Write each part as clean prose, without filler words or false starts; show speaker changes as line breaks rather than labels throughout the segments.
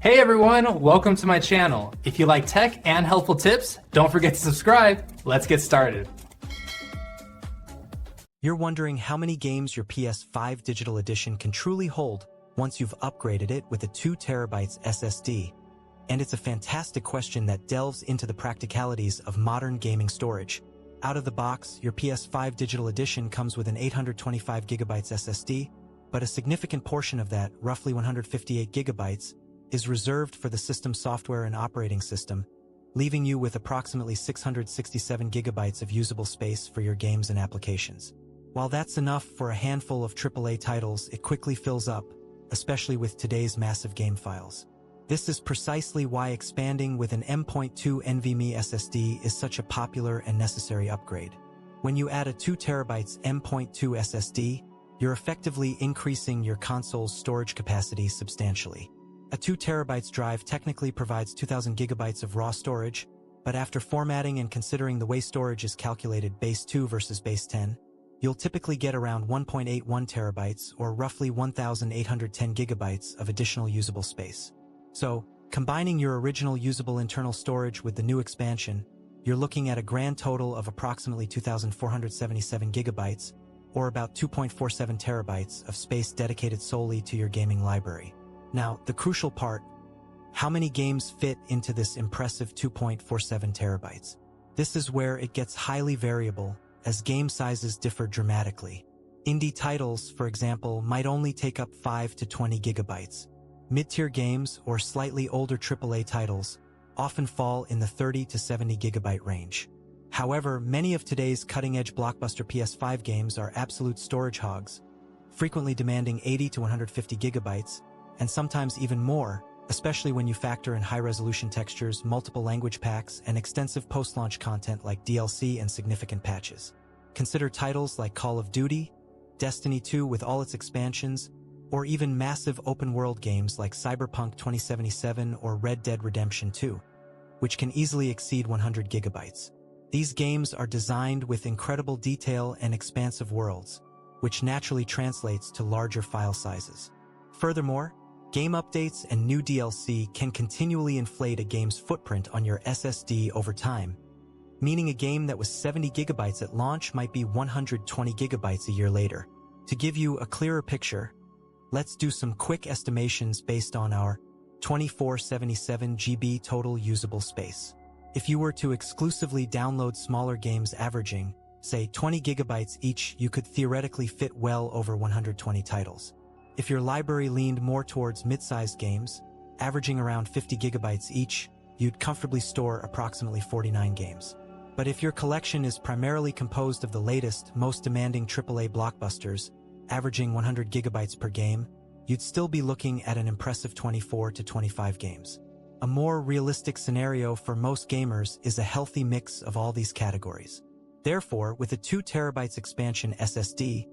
Hey everyone, welcome to my channel. If you like tech and helpful tips, don't forget to subscribe. Let's get started.
You're wondering how many games your PS5 Digital Edition can truly hold once you've upgraded it with a 2 TB SSD. And it's a fantastic question that delves into the practicalities of modern gaming storage. Out of the box, your PS5 Digital Edition comes with an 825 GB SSD, but a significant portion of that, roughly 158 GB, is reserved for the system software and operating system, leaving you with approximately 667 GB of usable space for your games and applications. While that's enough for a handful of AAA titles, it quickly fills up, especially with today's massive game files. This is precisely why expanding with an M.2 NVMe SSD is such a popular and necessary upgrade. When you add a 2 TB M.2 SSD, you're effectively increasing your console's storage capacity substantially. A 2 TB drive technically provides 2,000 GB of raw storage, but after formatting and considering the way storage is calculated base 2 versus base 10, you'll typically get around 1.81 TB or roughly 1,810 GB of additional usable space. So, combining your original usable internal storage with the new expansion, you're looking at a grand total of approximately 2,477 GB, or about 2.47 TB of space dedicated solely to your gaming library. Now, the crucial part: how many games fit into this impressive 2.47 TB? This is where it gets highly variable, as game sizes differ dramatically. Indie titles, for example, might only take up 5 to 20 GB. Mid-tier games or slightly older AAA titles often fall in the 30 to 70 GB range. However, many of today's cutting-edge Blockbuster PS5 games are absolute storage hogs, frequently demanding 80 to 150 GB, and sometimes even more, especially when you factor in high-resolution textures, multiple language packs, and extensive post-launch content like DLC and significant patches. Consider titles like Call of Duty, Destiny 2 with all its expansions, or even massive open-world games like Cyberpunk 2077 or Red Dead Redemption 2, which can easily exceed 100 GB. These games are designed with incredible detail and expansive worlds, which naturally translates to larger file sizes. Furthermore, game updates and new DLC can continually inflate a game's footprint on your SSD over time, meaning a game that was 70 GB at launch might be 120 GB a year later. To give you a clearer picture, let's do some quick estimations based on our 2477 GB total usable space. If you were to exclusively download smaller games averaging, say 20 GB each, you could theoretically fit well over 120 titles. If your library leaned more towards mid-sized games, averaging around 50 GB each, you'd comfortably store approximately 49 games. But if your collection is primarily composed of the latest, most demanding AAA blockbusters, averaging 100 GB per game, you'd still be looking at an impressive 24 to 25 games. A more realistic scenario for most gamers is a healthy mix of all these categories. Therefore, with a 2 TB expansion SSD,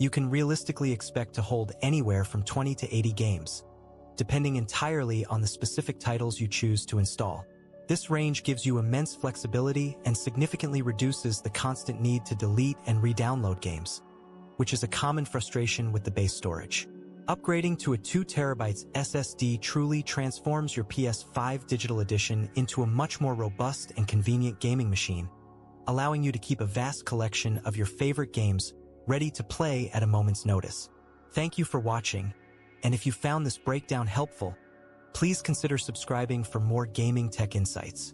you can realistically expect to hold anywhere from 20 to 80 games, depending entirely on the specific titles you choose to install. This range gives you immense flexibility and significantly reduces the constant need to delete and re-download games, which is a common frustration with the base storage. Upgrading to a 2 TB SSD truly transforms your PS5 Digital Edition into a much more robust and convenient gaming machine, allowing you to keep a vast collection of your favorite games ready to play at a moment's notice. Thank you for watching, and if you found this breakdown helpful, please consider subscribing for more gaming tech insights.